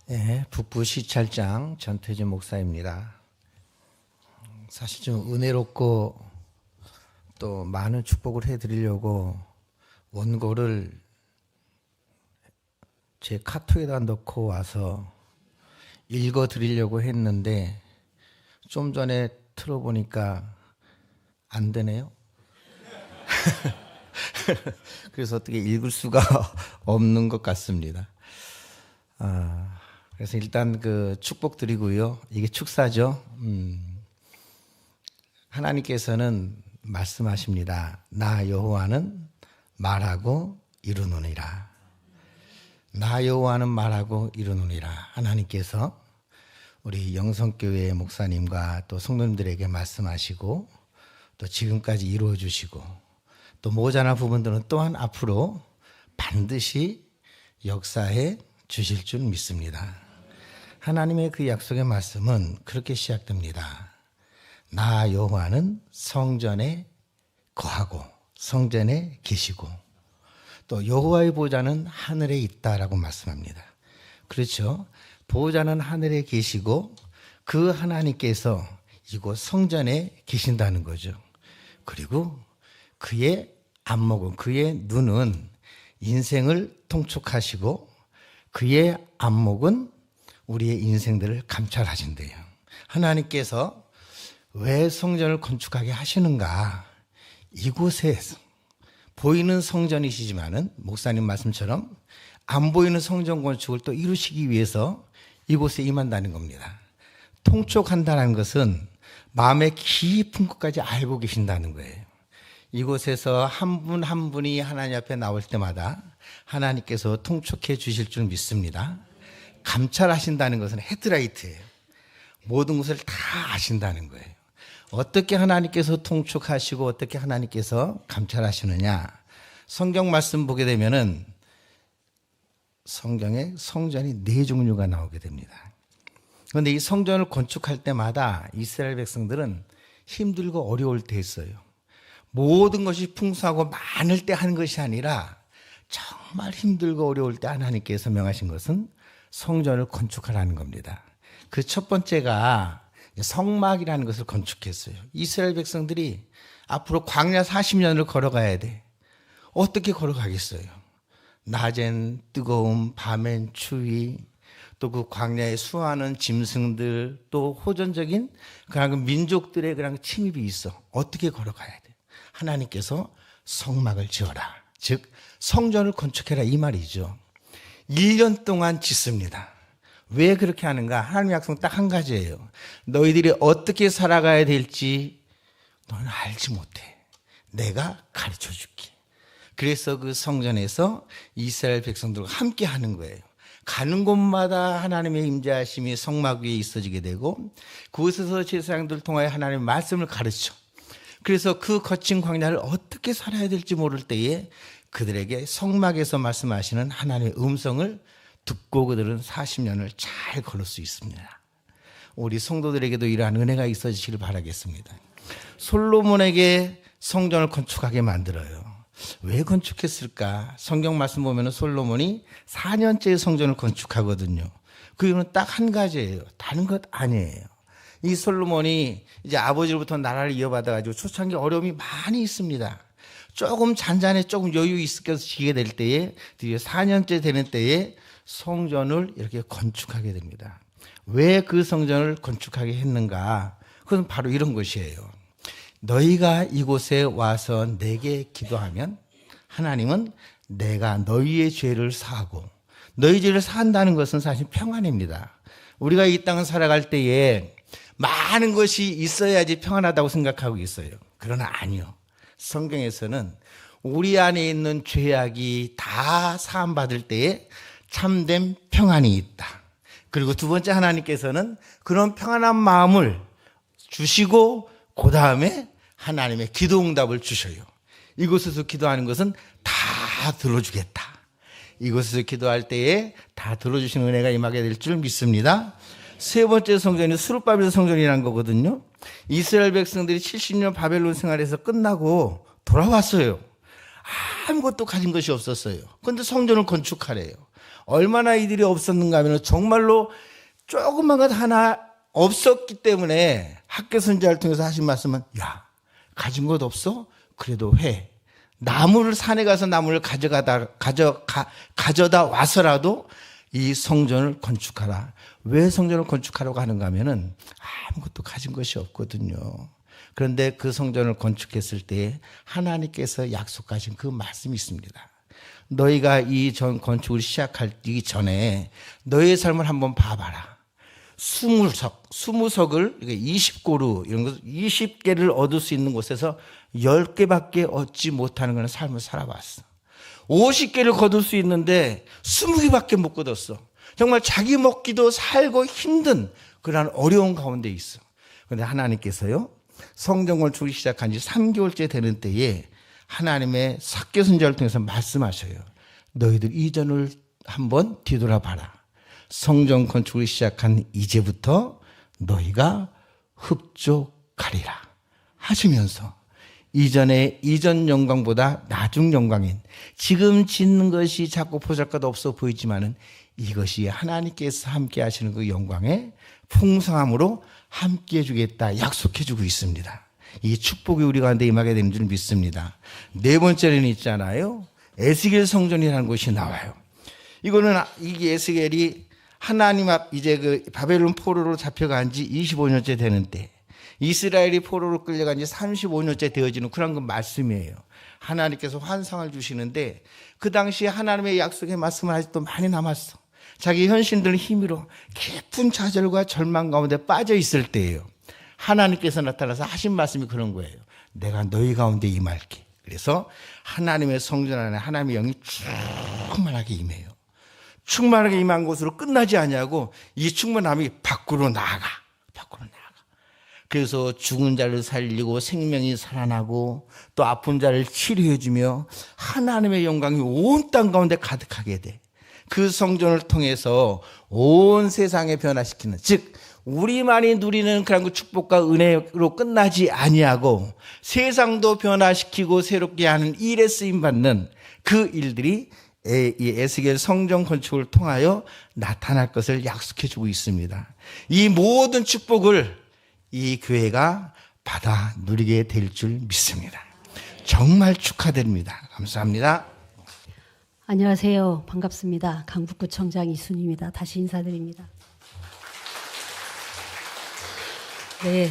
네, 북부 시찰장 전태진 목사입니다. 사실 좀 은혜롭고 또 많은 축복을 해드리려고 원고를 제 카톡에다 넣고 와서 읽어드리려고 했는데 좀 전에 틀어보니까 안 되네요. 그래서 어떻게 읽을 수가 없는 것 같습니다. 그래서 일단 그 축복 드리고요. 이게 축사죠. 하나님께서는 말씀하십니다. 나 여호와는 말하고 이루노니라. 나 여호와는 말하고 이루노니라. 하나님께서 우리 영성교회 목사님과 또 성도님들에게 말씀하시고 또 지금까지 이루어 주시고 또 모자란 부분들은 또한 앞으로 반드시 역사해 주실 줄 믿습니다. 하나님의 그 약속의 말씀은 그렇게 시작됩니다. 나 여호와는 성전에 거하고 성전에 계시고 또 여호와의 보좌는 하늘에 있다라고 말씀합니다. 그렇죠? 보좌는 하늘에 계시고 그 하나님께서 이곳 성전에 계신다는 거죠. 그리고 그의 안목은, 그의 눈은 인생을 통촉하시고 그의 안목은 우리의 인생들을 감찰하신대요. 하나님께서 왜 성전을 건축하게 하시는가? 이곳에 보이는 성전이시지만은 목사님 말씀처럼 안 보이는 성전 건축을 또 이루시기 위해서 이곳에 임한다는 겁니다. 통촉한다는 것은 마음의 깊은 곳까지 알고 계신다는 거예요. 이곳에서 한 분 한 분이 하나님 앞에 나올 때마다 하나님께서 통촉해 주실 줄 믿습니다. 감찰하신다는 것은 헤드라이트예요. 모든 것을 다 아신다는 거예요. 어떻게 하나님께서 통촉하시고 어떻게 하나님께서 감찰하시느냐. 성경 말씀 보게 되면은 성경에 성전이 4종류가 나오게 됩니다. 그런데 이 성전을 건축할 때마다 이스라엘 백성들은 힘들고 어려울 때 했어요. 모든 것이 풍성하고 많을 때 하는 것이 아니라 정말 힘들고 어려울 때 하나님께서 명하신 것은 성전을 건축하라는 겁니다. 그 첫 번째가 성막이라는 것을 건축했어요. 이스라엘 백성들이 앞으로 광야 40년을 걸어가야 돼. 어떻게 걸어가겠어요? 낮엔 뜨거움, 밤엔 추위, 또 그 광야에 수많은 짐승들, 또 호전적인 그런 민족들의 그런 침입이 있어. 어떻게 걸어가야 돼? 하나님께서 성막을 지어라. 즉 성전을 건축해라 이 말이죠. 1년 동안 짓습니다. 왜 그렇게 하는가? 하나님의 약속은 딱 한 가지예요. 너희들이 어떻게 살아가야 될지 너는 알지 못해. 내가 가르쳐 줄게. 그래서 그 성전에서 이스라엘 백성들과 함께 하는 거예요. 가는 곳마다 하나님의 임재하심이 성막 위에 있어지게 되고 그곳에서 제사장들을 통하여 하나님의 말씀을 가르쳐. 그래서 그 거친 광야를 어떻게 살아야 될지 모를 때에 그들에게 성막에서 말씀하시는 하나님의 음성을 듣고 그들은 40년을 잘 걸을 수 있습니다. 우리 성도들에게도 이러한 은혜가 있어지기를 바라겠습니다. 솔로몬에게 성전을 건축하게 만들어요. 왜 건축했을까? 성경 말씀 보면 솔로몬이 4년째 성전을 건축하거든요. 그 이유는 딱 한 가지예요. 다른 것 아니에요. 이 솔로몬이 이제 아버지로부터 나라를 이어받아가지고 초창기 어려움이 많이 있습니다. 조금 잔잔해, 조금 여유 있게 지게 될 때에 드디어 4년째 되는 때에 성전을 이렇게 건축하게 됩니다. 왜 그 성전을 건축하게 했는가? 그건 바로 이런 것이에요. 너희가 이곳에 와서 내게 기도하면 하나님은 내가 너희의 죄를 사하고 너희 죄를 사한다는 것은 사실 평안입니다. 우리가 이 땅을 살아갈 때에 많은 것이 있어야지 평안하다고 생각하고 있어요. 그러나 아니요. 성경에서는 우리 안에 있는 죄악이 다 사함받을 때에 참된 평안이 있다. 그리고 두 번째 하나님께서는 그런 평안한 마음을 주시고 그 다음에 하나님의 기도 응답을 주셔요. 이곳에서 기도하는 것은 다 들어주겠다. 이곳에서 기도할 때에 다 들어주시는 은혜가 임하게 될 줄 믿습니다. 세 번째 성전이 스룹바벨 성전이라는 거거든요. 이스라엘 백성들이 70년 바벨론 생활에서 끝나고 돌아왔어요. 아무것도 가진 것이 없었어요. 그런데 성전을 건축하래요. 얼마나 이들이 없었는가 하면 정말로 조그만 것 하나 없었기 때문에 학교 선지자를 통해서 하신 말씀은 야, 가진 것 없어? 그래도 해. 나무를 산에 가서 나무를 가져다 와서라도 이 성전을 건축하라. 왜 성전을 건축하라고 하는가 하면은 아무것도 가진 것이 없거든요. 그런데 그 성전을 건축했을 때 하나님께서 약속하신 그 말씀이 있습니다. 너희가 이 건축을 시작하기 전에 너희의 삶을 한번 봐봐라. 20석을 20고루 이런 것 20개를 얻을 수 있는 곳에서 10개밖에 얻지 못하는 그런 삶을 살아봤어. 50개를 거둘 수 있는데 20개밖에 못 거뒀어. 정말 자기 먹기도 살고 힘든 그러한 어려운 가운데 있어. 그런데 하나님께서요, 성전 건축을 시작한 지 3개월째 되는 때에 하나님의 사개 선지자를 통해서 말씀하셔요. 너희들 이전을 한번 뒤돌아봐라. 성전 건축을 시작한 이제부터 너희가 흡족하리라 하시면서 이전 영광보다 나중 영광인 지금 짓는 것이 자꾸 보잘것없어 보이지만은 이것이 하나님께서 함께 하시는 그 영광의 풍성함으로 함께 해주겠다 약속해주고 있습니다. 이 축복이 우리 가운데 임하게 되는 줄 믿습니다. 네 번째는 있잖아요. 에스겔 성전이라는 곳이 나와요. 이게 에스겔이 하나님 앞 이제 그 바벨론 포로로 잡혀간 지 25년째 되는 때 이스라엘이 포로로 끌려간 지 35년째 되어지는 그런 그 말씀이에요. 하나님께서 환상을 주시는데 그 당시에 하나님의 약속의 말씀은 아직도 많이 남았어. 자기 현신들은 힘으로 깊은 좌절과 절망 가운데 빠져 있을 때예요. 하나님께서 나타나서 하신 말씀이 그런 거예요. 내가 너희 가운데 임할게. 그래서 하나님의 성전 안에 하나님의 영이 충만하게 임해요. 충만하게 임한 곳으로 끝나지 아니하고 이 충만함이 밖으로 나아가. 그래서 죽은 자를 살리고 생명이 살아나고 또 아픈 자를 치료해주며 하나님의 영광이 온 땅 가운데 가득하게 돼. 그 성전을 통해서 온 세상에 변화시키는, 즉 우리만이 누리는 그런 그 축복과 은혜로 끝나지 아니하고 세상도 변화시키고 새롭게 하는 일에 쓰임받는 그 일들이 이 에스겔 성전 건축을 통하여 나타날 것을 약속해 주고 있습니다. 이 모든 축복을 이 교회가 받아 누리게 될 줄 믿습니다. 정말 축하드립니다. 감사합니다. 안녕하세요. 반갑습니다. 강북구청장 이순입니다. 다시 인사드립니다. 네,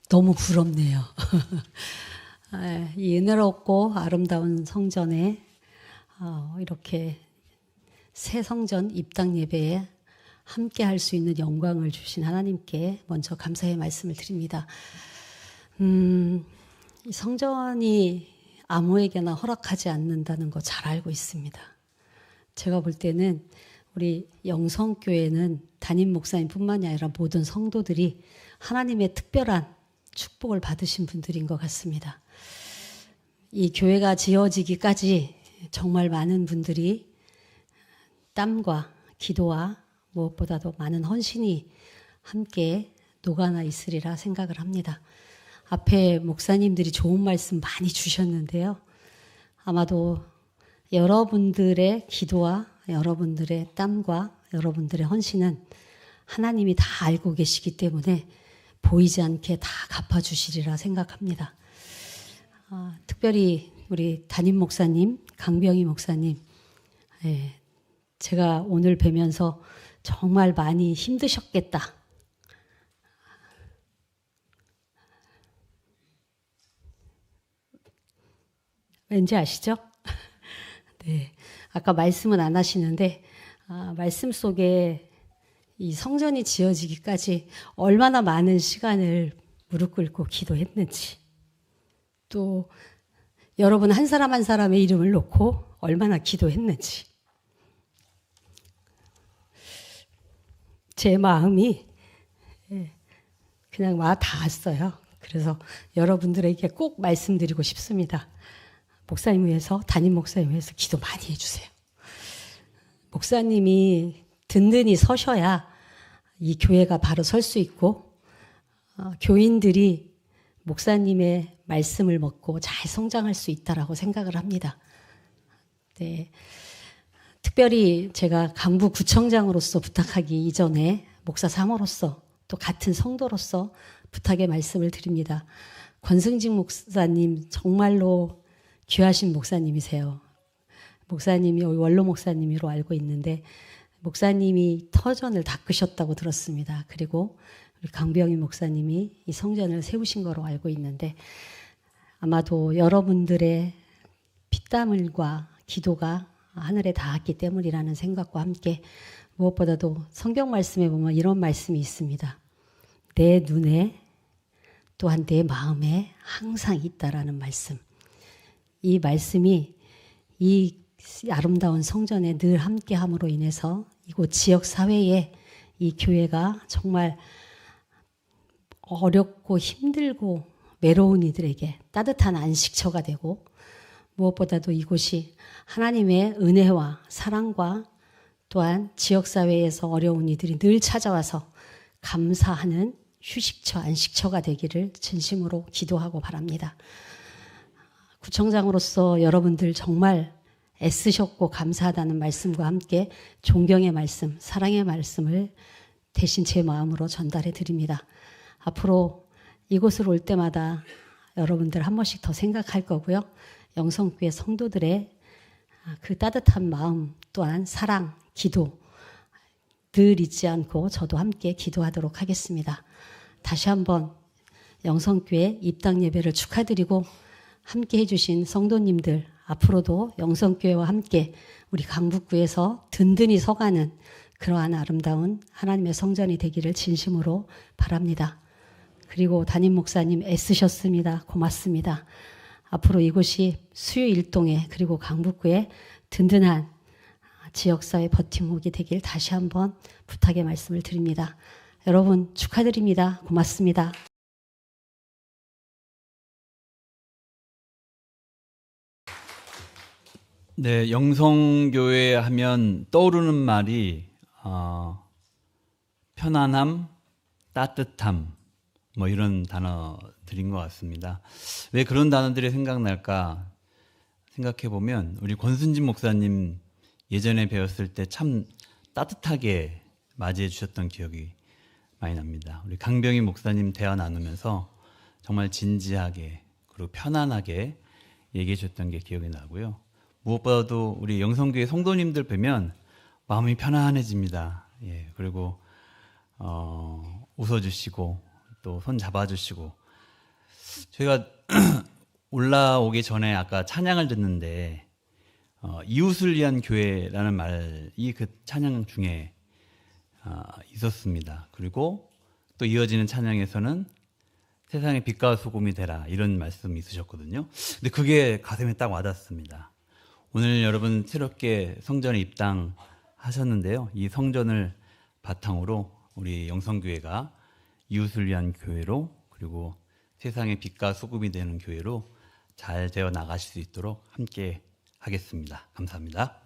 너무 부럽네요. 이 은혜롭고 아름다운 성전에 이렇게 새 성전 입당 예배에 함께 할 수 있는 영광을 주신 하나님께 먼저 감사의 말씀을 드립니다. 이 성전이 아무에게나 허락하지 않는다는 거 잘 알고 있습니다. 제가 볼 때는 우리 영성교회는 담임 목사님뿐만이 아니라 모든 성도들이 하나님의 특별한 축복을 받으신 분들인 것 같습니다. 이 교회가 지어지기까지 정말 많은 분들이 땀과 기도와 무엇보다도 많은 헌신이 함께 녹아나 있으리라 생각을 합니다. 앞에 목사님들이 좋은 말씀 많이 주셨는데요. 아마도 여러분들의 기도와 여러분들의 땀과 여러분들의 헌신은 하나님이 다 알고 계시기 때문에 보이지 않게 다 갚아주시리라 생각합니다. 특별히 우리 담임 목사님, 강병희 목사님, 제가 오늘 뵈면서 정말 많이 힘드셨겠다. 왠지 아시죠? 네, 아까 말씀은 안 하시는데 말씀 속에 이 성전이 지어지기까지 얼마나 많은 시간을 무릎 꿇고 기도했는지, 또 여러분 한 사람 한 사람의 이름을 놓고 얼마나 기도했는지, 제 마음이 그냥 와 닿았어요. 그래서 여러분들에게 꼭 말씀드리고 싶습니다. 목사님 위해서, 담임 목사님 위해서 기도 많이 해주세요. 목사님이 든든히 서셔야 이 교회가 바로 설 수 있고 교인들이 목사님의 말씀을 먹고 잘 성장할 수 있다라고 생각을 합니다. 네, 특별히 제가 강부구청장으로서 부탁하기 이전에 목사 사모로서 또 같은 성도로서 부탁의 말씀을 드립니다. 권승직 목사님 정말로 귀하신 목사님이세요. 목사님이 원로 목사님으로 알고 있는데 목사님이 터전을 닦으셨다고 들었습니다. 그리고 우리 강병희 목사님이 이 성전을 세우신 거로 알고 있는데 아마도 여러분들의 피땀을과 기도가 하늘에 닿았기 때문이라는 생각과 함께 무엇보다도 성경 말씀에 보면 이런 말씀이 있습니다. 내 눈에 또한 내 마음에 항상 있다라는 말씀. 이 말씀이 이 아름다운 성전에 늘 함께함으로 인해서 이곳 지역 사회에 이 교회가 정말 어렵고 힘들고 외로운 이들에게 따뜻한 안식처가 되고 무엇보다도 이곳이 하나님의 은혜와 사랑과 또한 지역사회에서 어려운 이들이 늘 찾아와서 감사하는 휴식처, 안식처가 되기를 진심으로 기도하고 바랍니다. 구청장으로서 여러분들 정말 애쓰셨고 감사하다는 말씀과 함께 존경의 말씀, 사랑의 말씀을 대신 제 마음으로 전달해 드립니다. 앞으로 이곳을 올 때마다 여러분들 한 번씩 더 생각할 거고요. 영성교회 성도들의 그 따뜻한 마음 또한 사랑, 기도 늘 잊지 않고 저도 함께 기도하도록 하겠습니다. 다시 한번 영성교회 입당 예배를 축하드리고 함께 해주신 성도님들 앞으로도 영성교회와 함께 우리 강북구에서 든든히 서가는 그러한 아름다운 하나님의 성전이 되기를 진심으로 바랍니다. 그리고 담임 목사님 애쓰셨습니다. 고맙습니다. 앞으로 이곳이 수요일동에 그리고 강북구에 든든한 지역사회 버팀목이 되길 다시 한번 부탁의 말씀을 드립니다. 여러분 축하드립니다. 고맙습니다. 네, 영성교회 하면 떠오르는 말이 편안함, 따뜻함 뭐 이런 단어들인 것 같습니다. 왜 그런 단어들이 생각날까 생각해 보면 우리 권순진 목사님 예전에 배웠을 때 참 따뜻하게 맞이해 주셨던 기억이 많이 납니다. 우리 강병희 목사님 대화 나누면서 정말 진지하게 그리고 편안하게 얘기해 주셨던 게 기억이 나고요. 무엇보다도 우리 영성교회 성도님들 뵈면 마음이 편안해집니다. 예, 그리고 웃어주시고 또 손 잡아주시고 저희가 올라오기 전에 아까 찬양을 듣는데 이웃을 위한 교회라는 말이 그 찬양 중에 있었습니다. 그리고 또 이어지는 찬양에서는 세상의 빛과 소금이 되라 이런 말씀이 있으셨거든요. 근데 그게 가슴에 딱 와닿습니다. 오늘 여러분 새롭게 성전에 입당하셨는데요. 이 성전을 바탕으로 우리 영성교회가 이웃을 위한 교회로 그리고 세상의 빛과 소금이 되는 교회로 잘 되어 나가실 수 있도록 함께 하겠습니다. 감사합니다.